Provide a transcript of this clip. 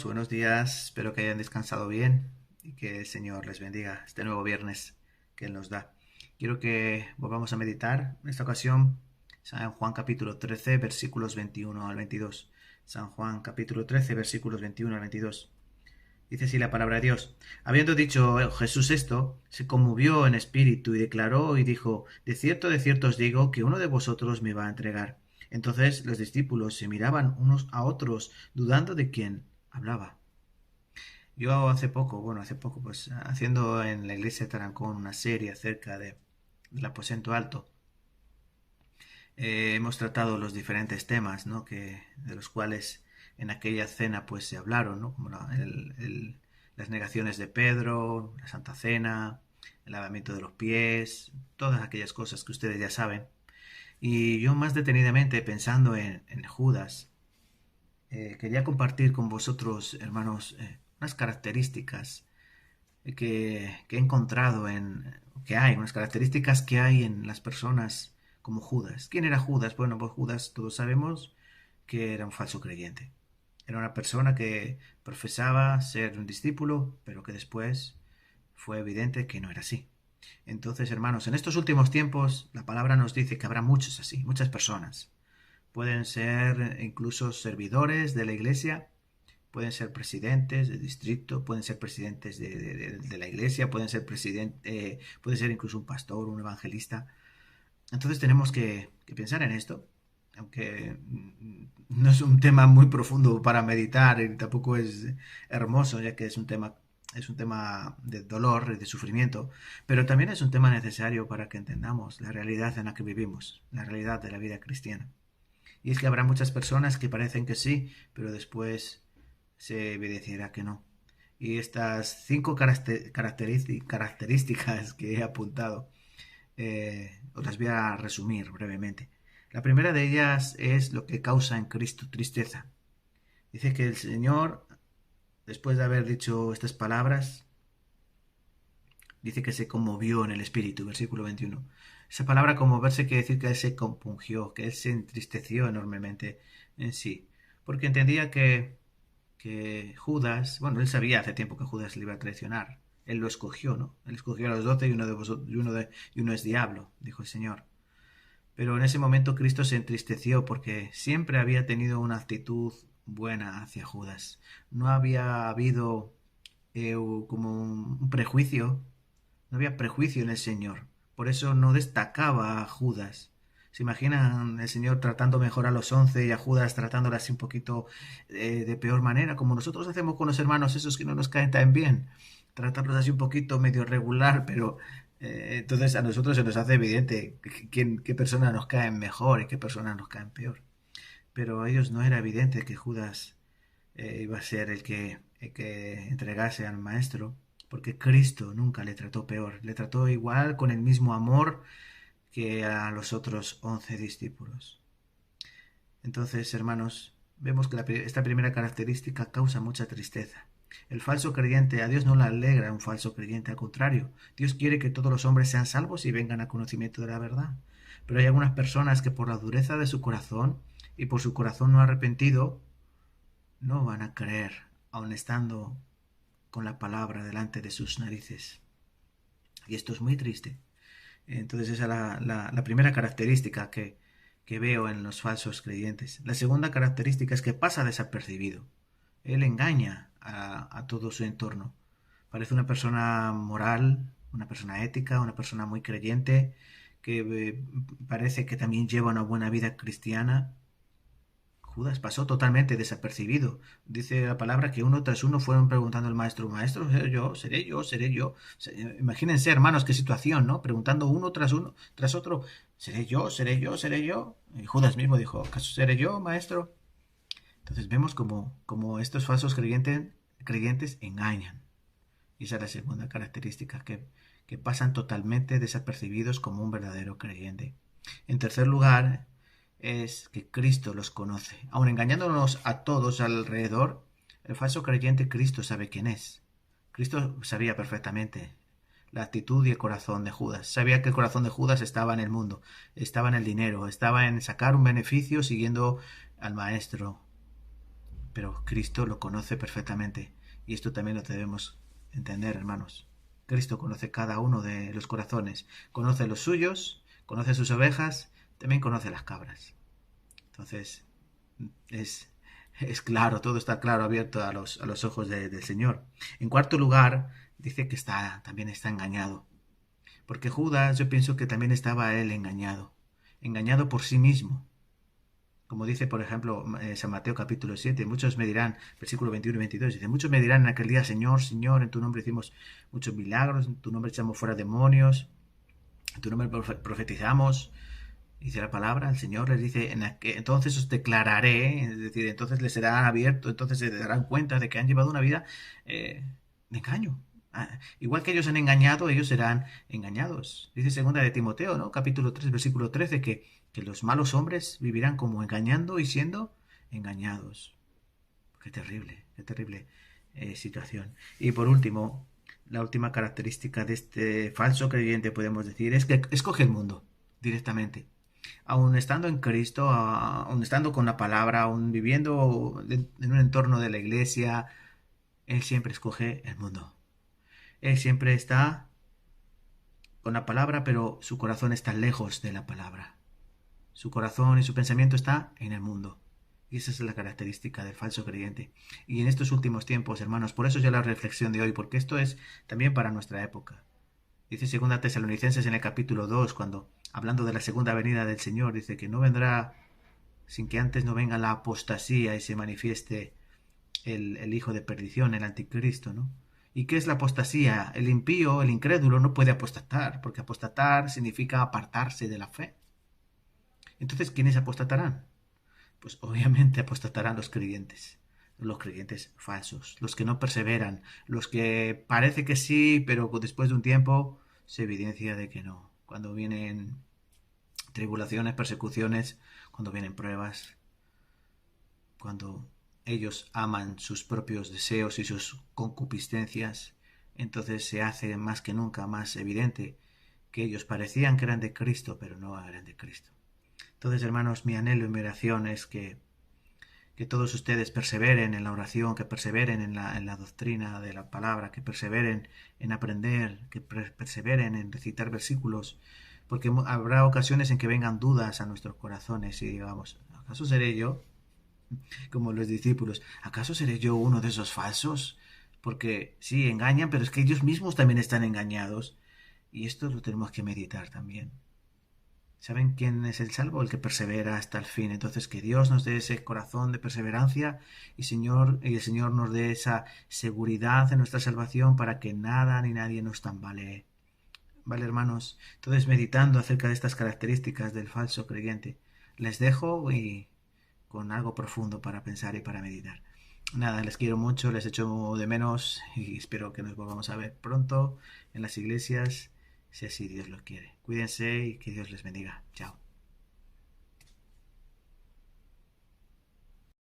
buenos días. Espero que hayan descansado bien y que el Señor les bendiga este nuevo viernes que Él nos da. Quiero que volvamos a meditar en esta ocasión San Juan capítulo 13 versículos 21 al 22. San Juan capítulo 13 versículos 21 al 22. Dice así la palabra de Dios. Habiendo dicho Jesús esto, se conmovió en espíritu y declaró y dijo: de cierto os digo que uno de vosotros me va a entregar. Entonces los discípulos se miraban unos a otros, dudando de quién hablaba. Yo hace poco, pues haciendo en la iglesia de Tarancón una serie acerca del aposento alto, hemos tratado los diferentes temas, ¿no? De los cuales en aquella cena pues se hablaron, ¿no? Como las negaciones de Pedro, la Santa Cena, el lavamiento de los pies, todas aquellas cosas que ustedes ya saben. Y yo más detenidamente pensando en Judas, quería compartir con vosotros, hermanos, unas características que he encontrado unas características que hay en las personas como Judas. ¿Quién era Judas? Bueno, pues Judas todos sabemos que era un falso creyente. Era una persona que profesaba ser un discípulo, pero que después fue evidente que no era así. Entonces, hermanos, en estos últimos tiempos la palabra nos dice que habrá muchos así, muchas personas. Pueden ser incluso servidores de la iglesia, pueden ser presidentes de distrito, pueden ser presidentes de la iglesia, puede ser incluso un pastor, un evangelista. Entonces tenemos que pensar en esto, aunque no es un tema muy profundo para meditar y tampoco es hermoso, ya que es un tema de dolor y de sufrimiento, pero también es un tema necesario para que entendamos la realidad en la que vivimos, la realidad de la vida cristiana. Y es que habrá muchas personas que parecen que sí, pero después se evidenciará que no. Y estas 5 características que he apuntado, os las voy a resumir brevemente. La primera de ellas es lo que causa en Cristo tristeza. Dice que el Señor, después de haber dicho estas palabras, dice que se conmovió en el espíritu, versículo 21. Esa palabra conmoverse quiere decir que Él se compungió, que Él se entristeció enormemente en sí, porque entendía que Judas, bueno, Él sabía hace tiempo que Judas le iba a traicionar. Él lo escogió, ¿no? Él escogió a los 12 y uno es diablo, dijo el Señor. Pero en ese momento Cristo se entristeció porque siempre había tenido una actitud buena hacia Judas. No había habido como un prejuicio, no había prejuicio en el Señor. Por eso no destacaba a Judas. ¿Se imaginan el Señor tratando mejor a los 11 y a Judas tratándola así un poquito de peor manera, como nosotros hacemos con los hermanos esos que no nos caen tan bien? Tratarlos así un poquito medio regular, pero entonces a nosotros se nos hace evidente qué personas nos caen mejor y qué personas nos caen peor. Pero a ellos no era evidente que Judas iba a ser el que entregase al maestro, porque Cristo nunca le trató peor, le trató igual con el mismo amor que a los otros 11 discípulos. Entonces, hermanos, vemos que esta primera característica causa mucha tristeza. El falso creyente, a Dios no le alegra un falso creyente, al contrario, Dios quiere que todos los hombres sean salvos y vengan a conocimiento de la verdad. Pero hay algunas personas que por la dureza de su corazón y por su corazón no arrepentido, no van a creer, aun estando con la palabra delante de sus narices. Y esto es muy triste. Entonces esa es la primera característica que veo en los falsos creyentes. La segunda característica es que pasa desapercibido. Él engaña a todo su entorno. Parece una persona moral, una persona ética, una persona muy creyente, que parece que también lleva una buena vida cristiana. Judas pasó totalmente desapercibido. Dice la palabra que uno tras uno fueron preguntando al maestro: maestro, seré yo, seré yo, seré yo. Imagínense, hermanos, qué situación, ¿no? Preguntando uno, tras otro: seré yo, seré yo, seré yo. Y Judas mismo dijo: ¿acaso seré yo, maestro? Entonces vemos como estos falsos creyentes engañan. Y esa es la segunda característica, que pasan totalmente desapercibidos como un verdadero creyente. En tercer lugar, es que Cristo los conoce. Aun engañándonos a todos alrededor, el falso creyente Cristo sabe quién es. Cristo sabía perfectamente la actitud y el corazón de Judas. Sabía que el corazón de Judas estaba en el mundo, estaba en el dinero, estaba en sacar un beneficio siguiendo al maestro. pero Cristo lo conoce perfectamente. Y esto también lo debemos entender, hermanos. Cristo conoce cada uno de los corazones, conoce los suyos, conoce sus ovejas, también conoce las cabras. Entonces, es, es claro, todo está claro, abierto a los ojos del Señor. En cuarto lugar, dice que también está engañado. Porque Judas, yo pienso que también estaba él engañado por sí mismo. Como dice, por ejemplo, San Mateo capítulo 7, muchos me dirán, versículo 21 y 22, dice, muchos me dirán en aquel día, Señor, Señor, en tu nombre hicimos muchos milagros, en tu nombre echamos fuera demonios, en tu nombre profetizamos. Dice la palabra, el Señor les dice, entonces os declararé, es decir, entonces les será abierto, entonces se darán cuenta de que han llevado una vida de engaño. Igual que ellos han engañado, ellos serán engañados. Dice segunda de Timoteo, ¿no? Capítulo 3, versículo 13, que los malos hombres vivirán como engañando y siendo engañados. Qué terrible situación. Y por último, la última característica de este falso creyente, podemos decir, es que escoge el mundo directamente. Aun estando en Cristo, aun estando con la palabra, aun viviendo en un entorno de la iglesia, Él siempre escoge el mundo. Él siempre está con la palabra, pero su corazón está lejos de la palabra. Su corazón y su pensamiento está en el mundo. Y esa es la característica del falso creyente. Y en estos últimos tiempos, hermanos, por eso ya la reflexión de hoy, porque esto es también para nuestra época. Dice 2 Tesalonicenses en el capítulo 2, cuando, hablando de la segunda venida del Señor, dice que no vendrá sin que antes no venga la apostasía y se manifieste el hijo de perdición, el anticristo, ¿no? ¿Y qué es la apostasía? El impío, el incrédulo, no puede apostatar, porque apostatar significa apartarse de la fe. Entonces, ¿quiénes apostatarán? Pues obviamente apostatarán los creyentes falsos, los que no perseveran, los que parece que sí, pero después de un tiempo se evidencia de que no. Cuando vienen tribulaciones, persecuciones, cuando vienen pruebas, cuando ellos aman sus propios deseos y sus concupiscencias, entonces se hace más que nunca más evidente que ellos parecían que eran de Cristo, pero no eran de Cristo. Entonces, hermanos, mi anhelo y mi oración es que todos ustedes perseveren en la oración, que perseveren en la doctrina de la palabra, que perseveren en aprender, que perseveren en recitar versículos, porque habrá ocasiones en que vengan dudas a nuestros corazones y digamos, ¿acaso seré yo? Como los discípulos, ¿acaso seré yo uno de esos falsos? Porque sí, engañan, pero es que ellos mismos también están engañados. Y esto lo tenemos que meditar también. ¿Saben quién es el salvo? El que persevera hasta el fin. Entonces, que Dios nos dé ese corazón de perseverancia y el Señor nos dé esa seguridad en nuestra salvación para que nada ni nadie nos tambalee. ¿Vale, hermanos? Entonces, meditando acerca de estas características del falso creyente, les dejo y con algo profundo para pensar y para meditar. Nada, les quiero mucho, les echo de menos y espero que nos volvamos a ver pronto en las iglesias, si así Dios lo quiere. Cuídense y que Dios les bendiga. Chao.